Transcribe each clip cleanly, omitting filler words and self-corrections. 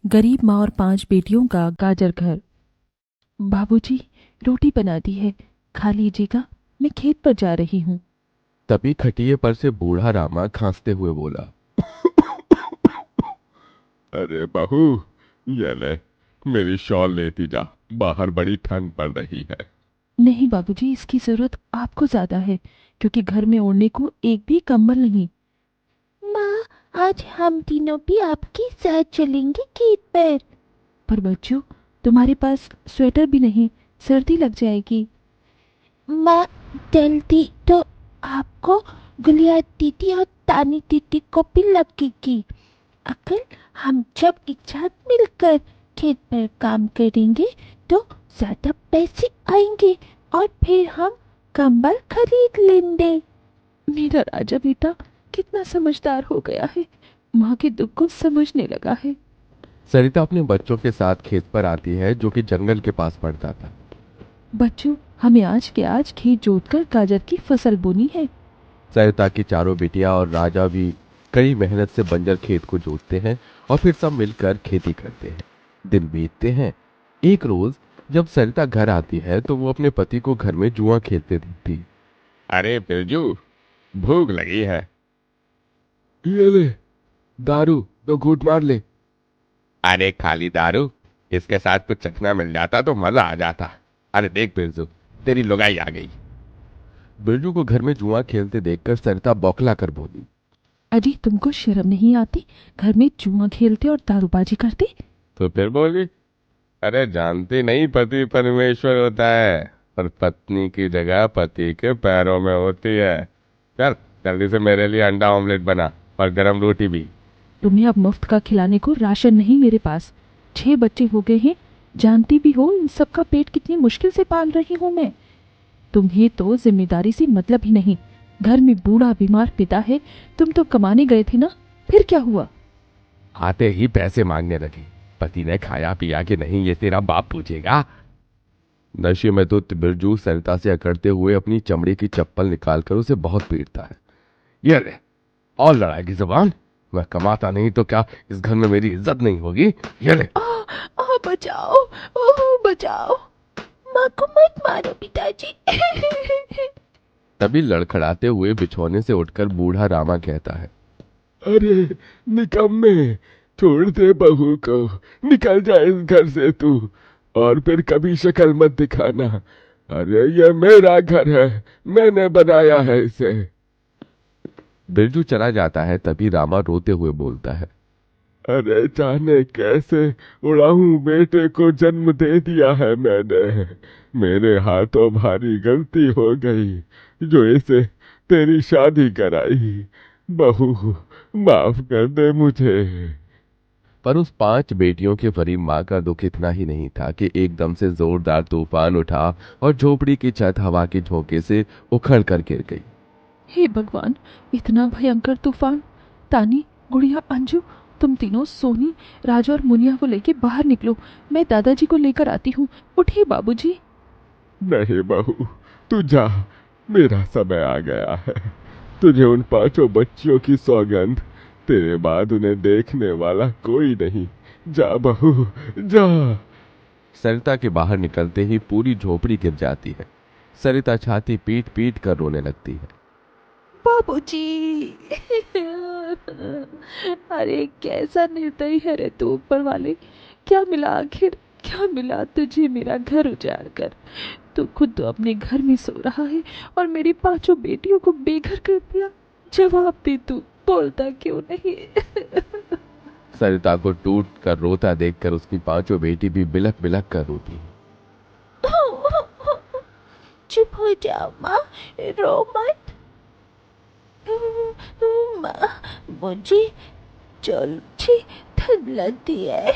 गरीब माँ और 5 बेटियों का गाजर घर। बाबूजी, रोटी बना दी है, खा लीजिएगा, मैं खेत पर जा रही हूँ। तभी खटिये पर से बूढ़ा रामा खांसते हुए बोला। अरे बहू, ये ले, मेरी शॉल लेती जा, बाहर बड़ी ठंड पड़ रही है। नहीं बाबूजी, इसकी जरूरत आपको ज्यादा है, क्योंकि घर में ओढ़ने को एक भी कंबल नहीं। माँ, आज हम तीनों भी आपके साथ चलेंगे खेत पर। पर बच्चों, तुम्हारे पास स्वेटर भी नहीं, सर्दी लग जाएगी। माँ, जल्दी तो आपको, गुलिया दीदी और तानी दीदी को भी लगेगी। अगर हम सब एक साथ मिलकर खेत पर काम करेंगे तो ज्यादा पैसे आएंगे और फिर हम कंबल खरीद लेंगे। मेरा राजा बेटा कितना समझदार हो गया है, माँ के दुख को समझने लगा है। सरिता अपने बच्चों के साथ खेत पर आती है, जो कि जंगल के पास पड़ता था। बच्चों, हमें आज के आज खेत जोतकर गाजर की फसल बोनी है। सरिता की चारों बेटियां और राजा भी कड़ी मेहनत से बंजर खेत को जोतते हैं और फिर सब मिलकर खेती करते हैं। दिन बीतते हैं। एक रोज जब सरिता घर आती है तो वो अपने पति को घर में जुआ खेलते देखती है। अरे बिरजू, भूख लगी है, ये ले, दारू तो घूंट मार ले। अरे खाली दारू, इसके साथ कुछ चखना मिल जाता तो मजा आ जाता। अरे देख बिरजू, तेरी लुगाई आ गई। बिरजू को घर में जुआ खेलते देखकर सरिता बौखला कर बोली। अजी, तुमको शर्म नहीं आती? घर में जुआ खेलते और दारूबाजी करते। तो फिर बोली, अरे जानती नहीं, पति परमेश्वर होता है और पत्नी की जगह पति के पैरों में होती है। चल जल्दी से मेरे लिए अंडा ऑमलेट बना और गरम रोटी भी। तुम्हें अब मुफ्त का खिलाने को राशन नहीं मेरे पास। 6 बच्चे हो गए हैं, जानती भी हो इन सबका पेट कितनी मुश्किल से पाल रही हूँ मैं। तुम्हें तो जिम्मेदारी से मतलब ही नहीं। घर में बूढ़ा बीमार पिता है, तुम तो कमाने गए थे ना, फिर क्या हुआ? आते ही पैसे मांगने लगी। पति ने खाया पिया कि नहीं ये तेरा बाप पूछेगा। नशे में तो बिरजू सरिता से अकड़ते हुए अपनी चमड़े की चप्पल निकालकर उसे बहुत पीटता है। ये ले, और लड़ाएगी जुबान? मैं कमाता नहीं तो क्या इस घर में मेरी इज्जत नहीं होगी? ये ले। बचाओ, ओह बचाओ। माँ को मत मारो पिताजी। तभी लड़खड़ाते हुए बिछौने से उठकर बूढ़ा रामा कहता है, अरे निकम्मे, छोड़ दे बहू को, निकल जा इस घर से तू, और फिर कभी शक्ल मत दिखाना। अरे ये मेरा घर है, मैंने बनाया है इसे। बिरजू चला जाता है। तभी रामा रोते हुए बोलता है, अरे जाने कैसे उड़ाऊं बेटे को जन्म दे दिया है मैंने। मेरे हाथों भारी गलती हो गई जो इसे तेरी शादी कराई। बहू, माफ कर दे मुझे। पर उस 5 बेटियों के भरी माँ का दुख इतना ही नहीं था कि एकदम से जोरदार तूफान उठा और झोपड़ी की छत हवा के झोंके से उखड़ कर गिर गई। हे भगवान, इतना भयंकर तूफान! तानी, गुड़िया, अंजू, तुम तीनों सोनी, राजा और मुनिया को लेके बाहर निकलो। मैं दादाजी को लेकर आती हूँ। उठिए बाबूजी। नहीं बहू, तू जा, मेरा समय आ गया है। तुझे उन 5 बच्चियों की सौगंध, तेरे बाद उन्हें देखने वाला कोई नहीं। जा बहू, जा। सरिता के बाहर निकलते ही पूरी झोपड़ी गिर जाती है। सरिता छाती पीट पीट कर रोने लगती है। बाबूजी। अरे कैसा निर्दयी है रे तू ऊपर वाले! क्या मिला आखिर, क्या मिला तुझे मेरा घर उजाड़ कर? तू खुद तो अपने घर में सो रहा है और मेरी 5 बेटियों को बेघर कर दिया। जवाब दे, तू बोलता क्यों नहीं? सरिता को टूट कर रोता देखकर उसकी 5 बेटी भी बिलख बिलख कर रोती है। चुप हो जाओ माँ, रो मत। माँ, मुझे जल्दी ठंड लगती है।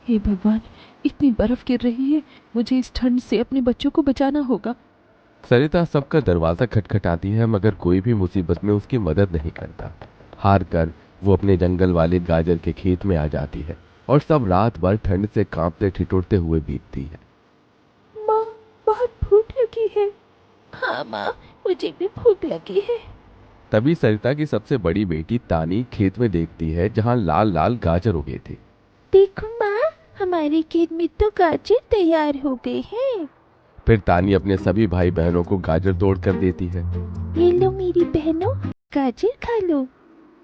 हे भगवान, इतनी बर्फ गिर रही है, मुझे इस ठंड से अपने बच्चों को बचाना होगा। सरिता सबका दरवाजा खटखटाती है, मगर कोई भी मुसीबत में उसकी मदद नहीं करता। हार कर वो अपने जंगल वाले गाजर के खेत में आ जाती है और सब रात भर ठंड से कांपते ठिठुरते हुए बीतती है। माँ, बहुत भूख लगी है। हाँ माँ, मुझे भी भूख लगी है। तभी सरिता की सबसे बड़ी बेटी तानी खेत में देखती है जहां लाल लाल गाजर उगे थे। देखो माँ, हमारे खेत में तो गाजर तैयार हो गए हैं। फिर तानी अपने सभी भाई बहनों को गाजर तोड़ कर देती है। ये लो मेरी बहनों, गाजर खा लो।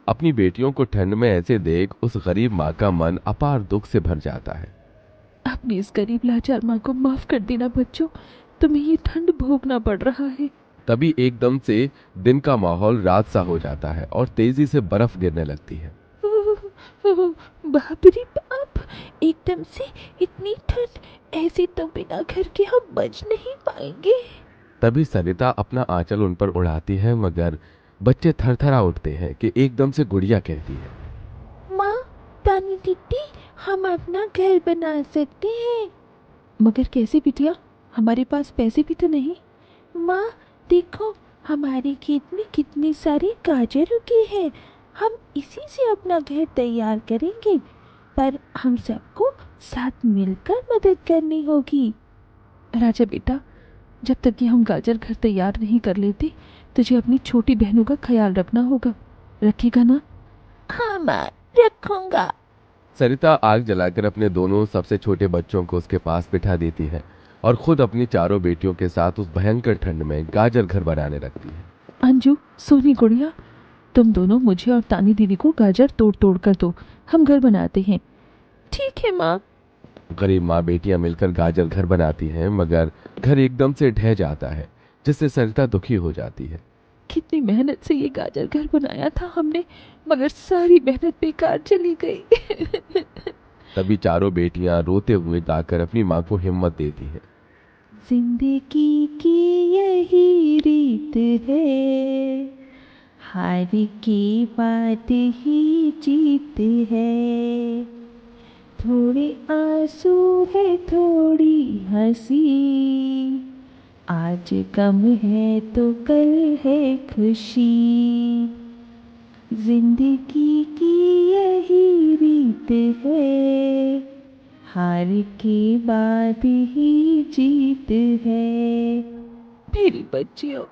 अपनी बेटियों को ठंड में ऐसे देख उस गरीब माँ का मन अपार दुख से भर जाता है। अपनी इस गरीब लाचार माँ को माफ कर देना बच्चों, तुम्हें ये ठंड भोगना पड़ रहा है। तभी एकदम से दिन का माहौल रात सा हो जाता है और तेजी से बर्फ गिरने लगती है। बाप रे बाप, एकदम से इतनी ठंड, ऐसे तो बिना घर के हम बच नहीं पाएंगे। तभी सरिता अपना आंचल उन पर उड़ाती है, मगर बच्चे थरथरा उठते हैं कि एकदम से गुड़िया कहती है, माँ, तानी दीदी, हम अपना घर बना सकते हैं। मगर कैसे बिटिया, हमारे पास पैसे भी तो नहीं। माँ देखो, हमारे खेत में कितने सारे गाजर उगे हैं, हम इसी से अपना घर तैयार करेंगे, पर हम सबको साथ मिलकर मदद करनी होगी। राजा बेटा, जब तक कि हम गाजर घर तैयार नहीं कर लेते, तुझे अपनी छोटी बहनों का ख्याल रखना होगा। रखेगा ना? हाँ माँ, रखूंगा। सरिता आग जलाकर अपने दोनों सबसे छोटे बच्चों को उसके पास बिठा देती है और खुद अपनी चारों बेटियों के साथ उस भयंकर ठंड में गाजर घर बनाने लगती है। अंजू, सोनी, गुड़िया, तुम दोनों मुझे और तानी दीदी को गाजर तोड़ तोड़ कर दो, हम घर बनाते हैं। ठीक है माँ। गरीब माँ बेटियां मिलकर गाजर घर बनाती हैं, मगर घर एकदम से ढह जाता है, जिससे सरिता दुखी हो जाती है। कितनी मेहनत से ये गाजर घर बनाया था हमने, मगर सारी मेहनत बेकार चली गई। तभी चारों बेटियां रोते हुए जाकर अपनी माँ को हिम्मत देती हैं। जिंदगी की यही रीत है, हार की बात ही जीत है, थोड़े आंसू है थोड़ी हंसी, आज गम है तो कल है खुशी, जिंदगी की यही रीत है, हार के बाद ही जीत है। मेरी बच्चियों।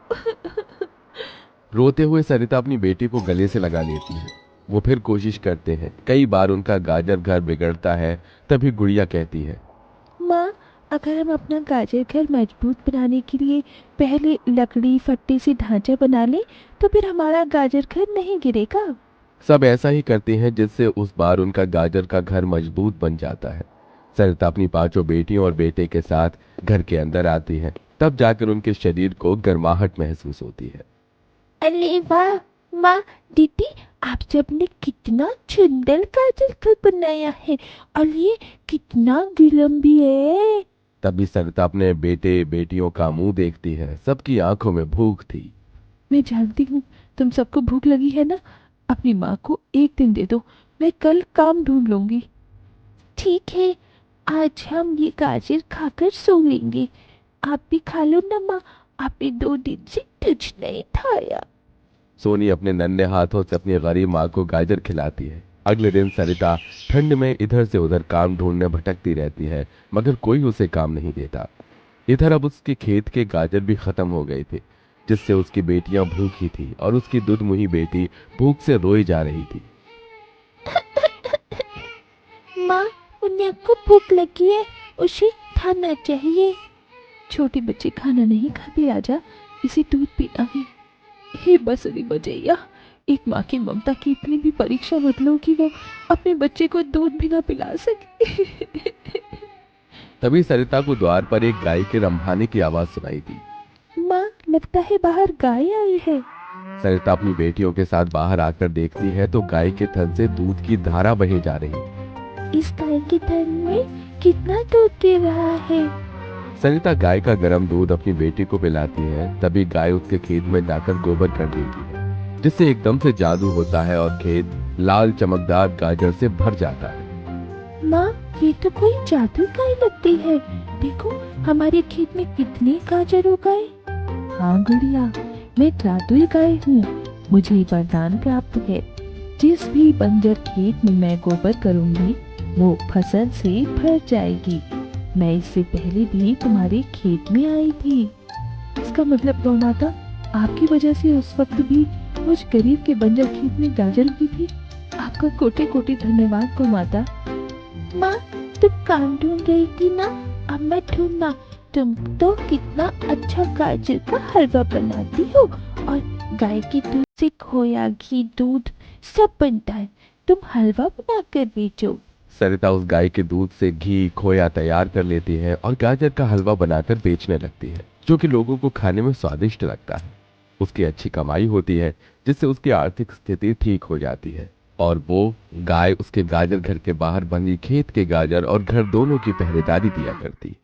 रोते हुए सरिता अपनी बेटी को गले से लगा लेती है। वो फिर कोशिश करते हैं, कई बार उनका गाजर घर बिगड़ता है। तभी गुड़िया कहती है, माँ, अगर हम अपना गाजर घर मजबूत बनाने के लिए पहले लकड़ी फट्टे से ढांचा बना लें, तो फिर हमारा गाजर घर नहीं गिरेगा। सब ऐसा ही करते हैं, जिससे उस बार उनका गाजर का घर मजबूत बन जाता है। सरिता अपनी पांचों बेटियों और बेटे के साथ घर के अंदर आती है। तब जाकर उनके शरीर को गर्माहट महसूस होती है। अरे वाह माँ, दीदी, आप सबने कितना सुंदर गाजर घर बनाया है, और ये कितना गर्म भी है। तभी सरिता अपने बेटे बेटियों का मुंह देखती है। सबकी आंखों में भूख थी। मैं जानती हूँ तुम सबको भूख लगी है ना, अपनी माँ को एक दिन दे दो, मैं कल काम ढूंढ लूंगी। ठीक है, आज हम ये गाजर खाकर सो लेंगे। आप भी खा लो ना माँ, आपने 2 दिन से कुछ नहीं खाया। सोनी अपने नन्हे हाथों से अपनी गरीब माँ को गाजर खिलाती है। अगले दिन सरिता ठंड में इधर से उधर काम ढूंढने भटकती रहती है, मगर कोई उसे काम नहीं देता। इधर अब उसके खेत के गाजर भी खत्म हो गए थे, जिससे उसकी बेटियां भूखी थी और उसकी दुधमुही बेटी भूख से रोई जा रही थी। माँ, उन्हें को भूख लगी है, उसे खाना चाहिए। छोटे बच्चे खाना नहीं खाते राजा, इसे दूध पीना है। हे बसरी बजैया, एक माँ की ममता की इतनी भी परीक्षा मत लो कि वो अपने बच्चे को दूध भी ना पिला सके। तभी सरिता को द्वार पर एक गाय के रंभाने की आवाज सुनाई दी। माँ, लगता है बाहर गाय आई है। सरिता अपनी बेटियों के साथ बाहर आकर देखती है तो गाय के थन से दूध की धारा बही जा रही है। इस गाय के थन में कितना दूध दे रहा है। सरिता गाय का गर्म दूध अपनी बेटी को पिलाती है। तभी गाय उसके खेत में जाकर गोबर कर देती है, जिससे एकदम से जादू होता है और खेत लाल चमकदार गाजर से भर जाता है। माँ, ये तो कोई जादू गाय लगती है। देखो, हमारे खेत में कितने गाजर उगाए। हाँ गुड़िया, मैं जादुई गाय हूँ, मुझे वरदान प्राप्त है। जिस भी बंजर खेत में मैं गोबर करूँगी, वो फसल से भर जाएगी। मैं इससे पहले भी तुम्हारे खेत में आई थी। इसका मतलब गौ माता, आपकी वजह से उस वक्त भी मुझ गरीब के बंजर खेत में गाजर उगी थी। आपका कोटि कोटि धन्यवाद गौ माता। माँ तू काम ढूंढ रही थी ना, अब मैं ढूंढना। तुम तो कितना अच्छा गाजर का हलवा बनाती हो, और गाय के दूध से खोया, घी, दूध सब बनता है। तुम हलवा बनाकर बेचो। सरिता उस गाय के दूध से घी खोया तैयार कर लेती है और गाजर का हलवा बनाकर बेचने लगती है, जो कि लोगों को खाने में स्वादिष्ट लगता है। उसकी अच्छी कमाई होती है, जिससे उसकी आर्थिक स्थिति ठीक हो जाती है और वो गाय उसके गाजर घर के बाहर बंधी खेत के गाजर और घर दोनों की पहरेदारी दिया करती।